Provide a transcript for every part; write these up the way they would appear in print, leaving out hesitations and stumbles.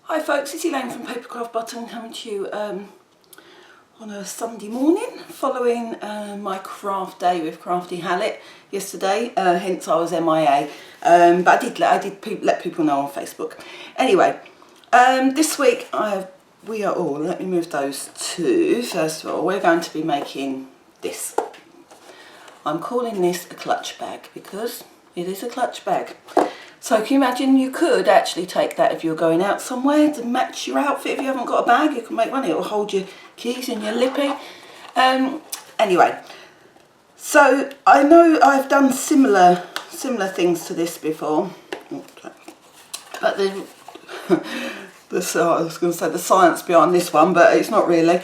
Hi folks, it's Elaine from Papercraft Button coming to you on a Sunday morning following my craft day with Crafty Hallet yesterday, hence I was MIA, but I did let people know on Facebook. Anyway, this week we are all, let me move those two. First of all, we're going to be making this. I'm calling this a clutch bag because it is a clutch bag. So can you imagine you could actually take that if you're going out somewhere to match your outfit. If you haven't got a bag, you can make one. It will hold your keys and your lippy. Anyway, so I know I've done similar things to this before, but I was going to say the science behind this one, but it's not really.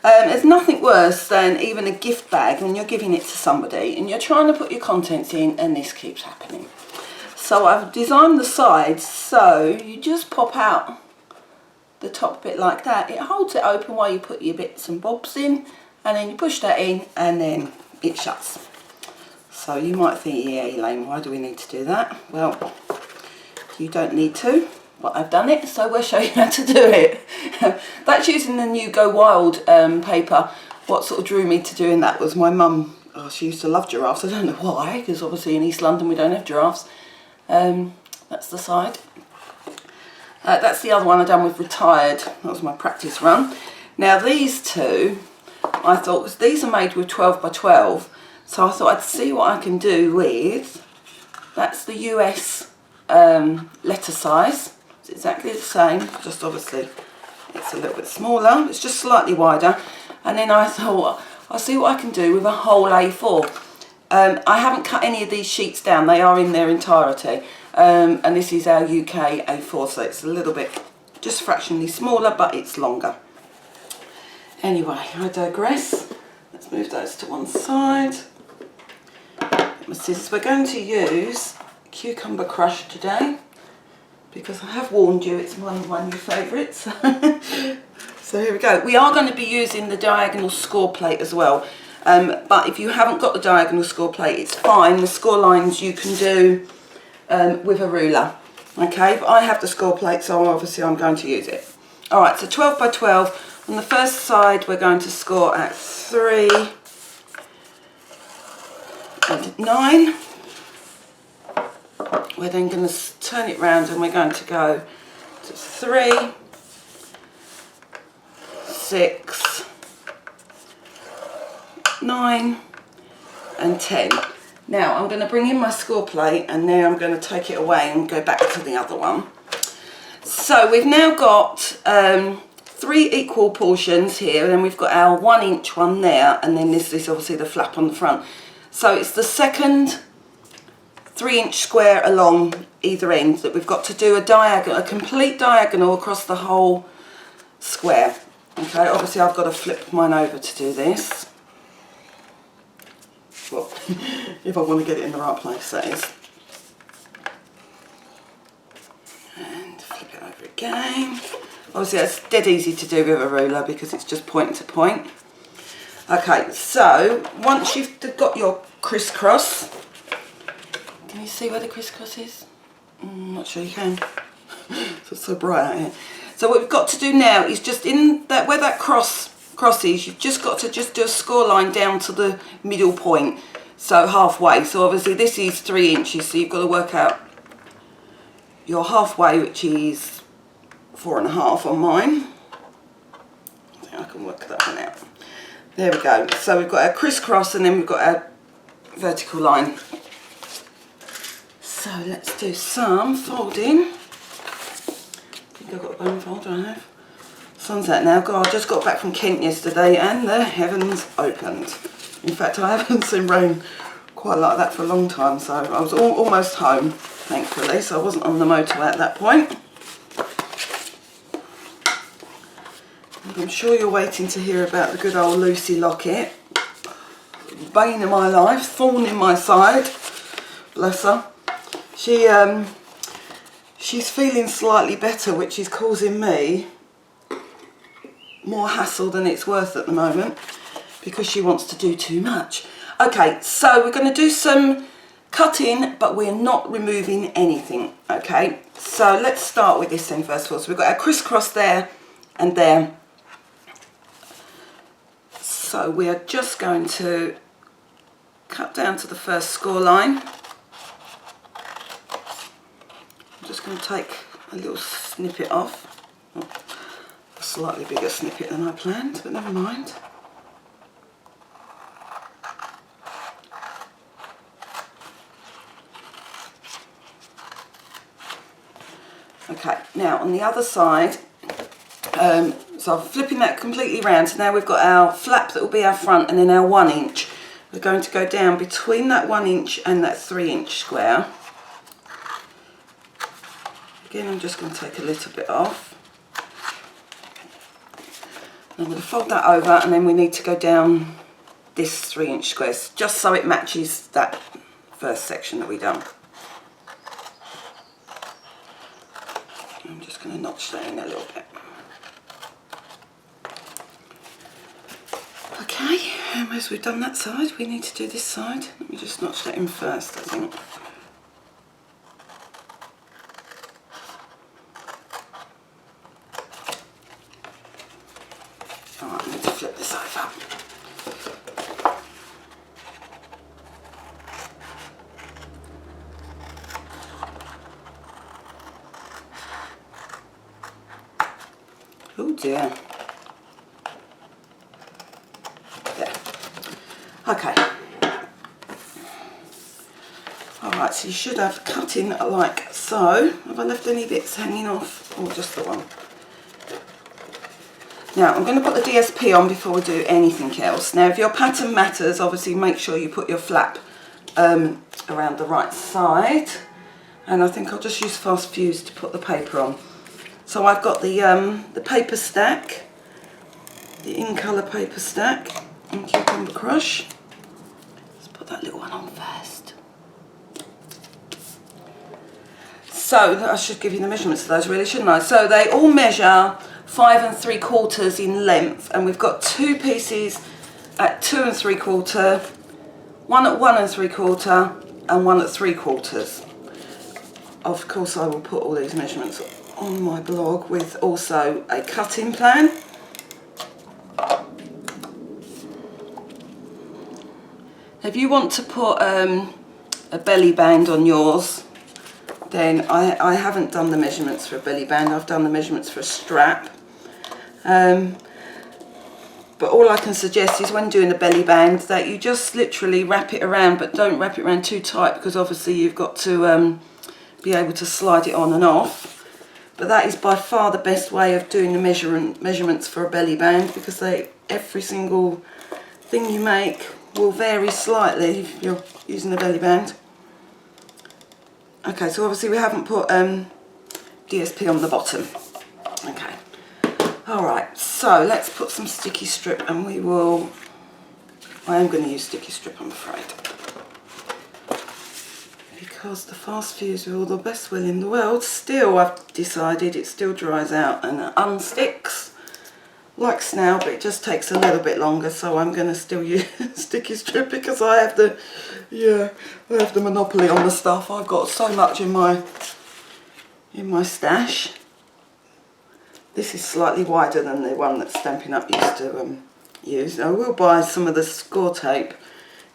There's nothing worse than even a gift bag when you're giving it to somebody and you're trying to put your contents in and this keeps happening. So I've designed the sides so you just pop out the top bit like that. It holds it open while you put your bits and bobs in, and then you push that in and then it shuts. So you might think, yeah Elaine, why do we need to do that? Well, you don't need to, but I've done it, so we'll show you how to do it. That's using the new Go Wild paper. What sort of drew me to doing that was my mum, she used to love giraffes. I don't know why, because obviously in East London we don't have giraffes. That's the side. That's the other one I done with Retired. That was my practice run. Now these two, I thought, because these are made with 12 by 12, so I thought I'd see what I can do with. That's the US letter size. It's exactly the same, just obviously it's a little bit smaller. It's just slightly wider. And then I thought, I'll see what I can do with a whole A4. I haven't cut any of these sheets down, they are in their entirety, and this is our UK A4, so it's a little bit, just fractionally smaller, but it's longer. Anyway, I digress. Let's move those to one side. Get my scissors. We're going to use Cucumber Crush today, because I have warned you it's one of my new favourites. So here we go. We are going to be using the diagonal score plate as well. But if you haven't got the diagonal score plate, it's fine. The score lines you can do with a ruler. Okay, but I have the score plate, so obviously I'm going to use it. Alright, so 12 by 12. On the first side, we're going to score at 3 and 9. We're then going to turn it round and we're going to go to 3, 6, 9 and 10. Now I'm going to bring in my score plate and now I'm going to take it away and go back to the other one. So we've now got 3 equal portions here, and then we've got our 1 inch one there, and then this is obviously the flap on the front. So it's the second 3 inch square along either end that we've got to do a complete diagonal across the whole square. Okay, obviously I've got to flip mine over to do this. Well, if I want to get it in the right place, that is. And flip it over again. Obviously that's dead easy to do with a ruler because it's just point to point. Okay, so once you've got your crisscross, can you see where the crisscross is? I'm not sure you can. It's so bright out here. So what we've got to do now is just in that, where that cross is, you've just got to just do a score line down to the middle point, so halfway. So obviously this is 3 inches, so you've got to work out your halfway, which is 4.5 on mine. I think I can work that one out. There we go. So we've got our crisscross and then we've got our vertical line. So let's do some folding. I think I've got a bone folder, I have. Sun's out now. God, I just got back from Kent yesterday and the heavens opened. In fact, I haven't seen rain quite like that for a long time, so I was almost home, thankfully, so I wasn't on the motorway at that point. And I'm sure you're waiting to hear about the good old Lucy Lockett. Bane of my life, thorn in my side, bless her. She's feeling slightly better, which is causing me more hassle than it's worth at the moment because she wants to do too much. Okay, so we're going to do some cutting, but we're not removing anything. Okay, so let's start with this then first of all. So we've got our crisscross there and there. So we are just going to cut down to the first score line. I'm just going to take a little snippet off. Oh, a slightly bigger snippet than I planned, but never mind. Okay, now on the other side, so I'm flipping that completely round. So now we've got our flap that will be our front, and then our 1 inch. We're going to go down between that 1 inch and that 3 inch square. Again, I'm just going to take a little bit off. I'm going to fold that over, and then we need to go down this 3 inch square, just so it matches that first section that we done. I'm just going to notch that in a little bit. Okay, and as we've done that side, we need to do this side. Let me just notch that in first, I think. Alright, I need to flip this over. Oh dear. There. Okay. Alright, so you should have cutting like so. Have I left any bits hanging off? Or just the one? Now, I'm going to put the DSP on before we do anything else. Now, if your pattern matters, obviously make sure you put your flap around the right side. And I think I'll just use fast fuse to put the paper on. So I've got the paper stack, the in colour paper stack, and cucumber crush. Let's put that little one on first. So I should give you the measurements of those, really, shouldn't I? So they all measure 5 3/4 in length, and we've got 2 pieces at 2 3/4, one at 1 3/4, and one at 3/4. Of course, I will put all these measurements on my blog with also a cutting plan. If you want to put a belly band on yours, then I haven't done the measurements for a belly band. I've done the measurements for a strap. But all I can suggest is when doing a belly band that you just literally wrap it around, but don't wrap it around too tight, because obviously you've got to be able to slide it on and off. But that is by far the best way of doing the measurements for a belly band, because every single thing you make will vary slightly if you're using a belly band. Okay, so obviously we haven't put DSP on the bottom. Okay. Alright, so let's put some sticky strip, and I am going to use sticky strip, I'm afraid. Because the fast fuse, with all the best will in the world, still I've decided it still dries out and unsticks like snail, but it just takes a little bit longer, so I'm going to still use sticky strip, because I have the monopoly on the stuff. I've got so much in my stash. This is slightly wider than the one that Stampin' Up used to use. I will buy some of the score tape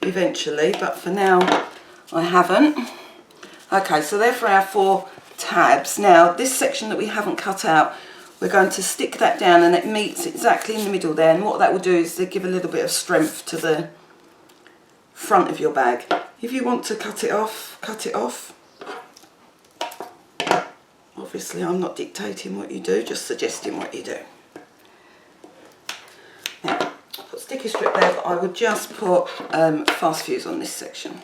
eventually, but for now I haven't. Okay, so they're for our 4 tabs. Now, this section that we haven't cut out, we're going to stick that down, and it meets exactly in the middle there. And what that will do is to give a little bit of strength to the front of your bag. If you want to cut it off, cut it off. Obviously, I'm not dictating what you do, just suggesting what you do. Now, I'll put sticky strip there, but I would just put fast fuse on this section.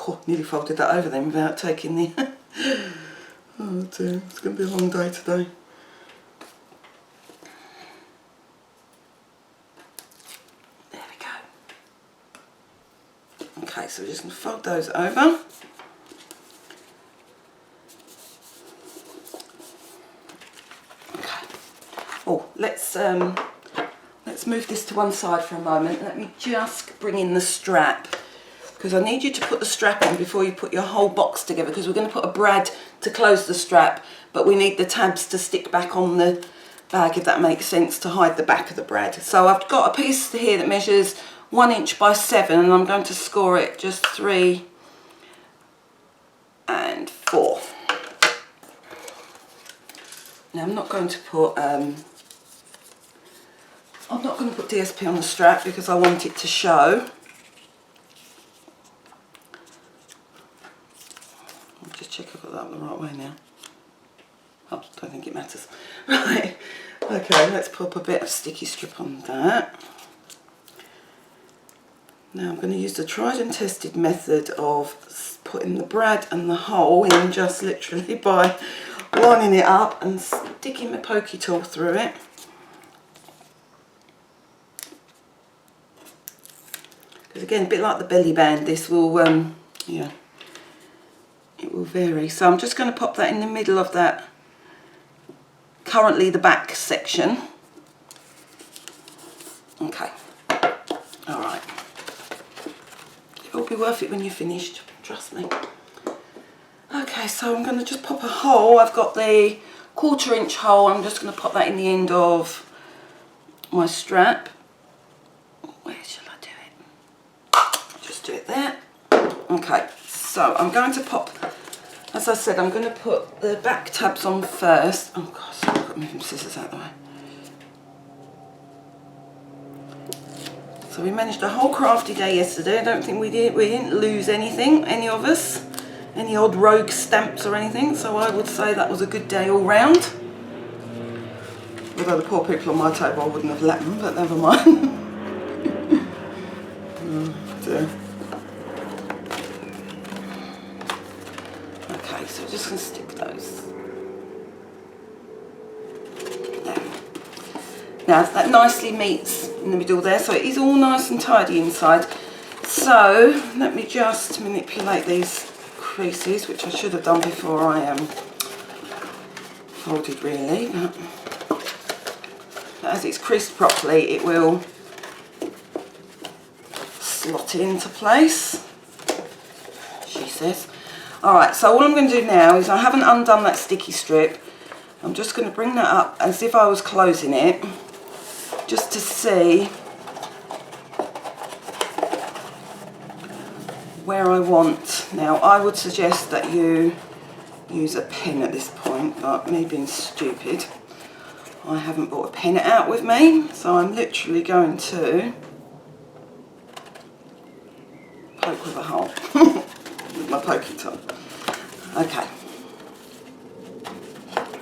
Oh, nearly folded that over then without taking the... Oh dear, it's going to be a long day today. There we go. Okay, so we're just going to fold those over. let's let's move this to one side for a moment. Let me just bring in the strap, because I need you to put the strap on before you put your whole box together, because we're going to put a brad to close the strap, but we need the tabs to stick back on the bag, if that makes sense, to hide the back of the brad. So I've got a piece here that measures 1 inch by 7, and I'm going to score it just 3 and 4. Now I'm not going to put DSP on the strap because I want it to show. I'll just check I've got that the right way now. Oh, don't think it matters. Right, okay, let's pop a bit of sticky strip on that. Now I'm going to use the tried and tested method of putting the brad and the hole in just literally by lining it up and sticking my pokey tool through it. Because again, a bit like the belly band, this will, yeah, it will vary. So I'm just going to pop that in the middle of that, currently the back section. Okay, all right. It'll be worth it when you're finished, trust me. Okay, so I'm going to just pop a hole. I've got the 1/4 inch hole. I'm just going to pop that in the end of my strap. Where shall I do it? Just do it there. Okay, so I'm going to pop, as I said, I'm going to put the back tabs on first. Oh God, sorry, I've got to move my scissors out of the way. So we managed a whole crafty day yesterday. I don't think we didn't lose anything, any of us. Any odd rogue stamps or anything, so I would say that was a good day all round. Although the poor people on my table, I wouldn't have let them, but never mind. Oh dear. Okay, so we're just going to stick those. There. Now that nicely meets in the middle there, so it is all nice and tidy inside. So let me just manipulate these creases, which I should have done before I folded really, but as it's creased properly it will slot into place, she says. Alright, so all I'm going to do now is, I haven't undone that sticky strip, I'm just going to bring that up as if I was closing it, just to see where I want. Now I would suggest that you use a pen at this point, but me being stupid, I haven't brought a pen out with me, so I'm literally going to poke with a hole with my pokey tool. Okay,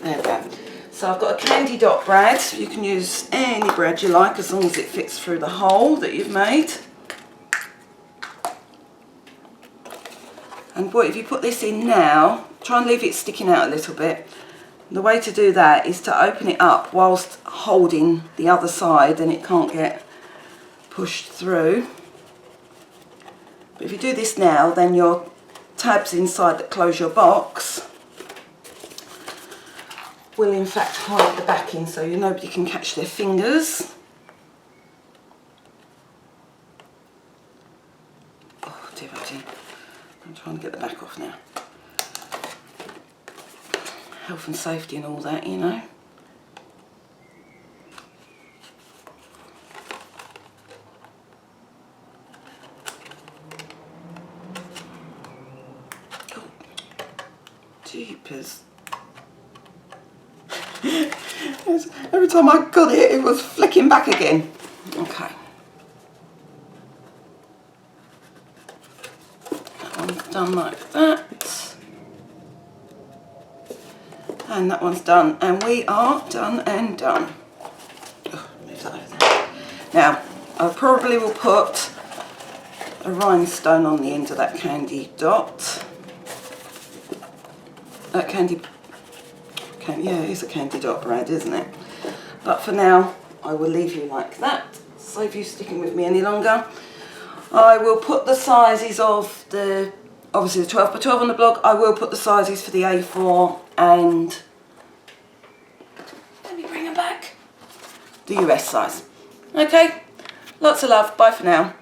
there we go. So I've got a candy dot brad. You can use any brad you like as long as it fits through the hole that you've made. And boy, if you put this in now, try and leave it sticking out a little bit. The way to do that is to open it up whilst holding the other side, and it can't get pushed through. But if you do this now, then your tabs inside that close your box will in fact hide the backing, so nobody can catch their fingers. Oh dear, oh dear. I'm trying to get the back off now. Health and safety and all that, you know. Oh, jeepers. Every time I got it, it was flicking back again. Okay. That one's done like that. And that one's done, and we are done and done. Oh, move that over there. Now, I probably will put a rhinestone on the end of that candy dot. That yeah, it is a candy dot brad, isn't it? But for now, I will leave you like that. Save you sticking with me any longer. I will put the sizes of the, obviously the 12 by 12 on the blog. I will put the sizes for the A4 and, let me bring them back, the US size. Okay, lots of love. Bye for now.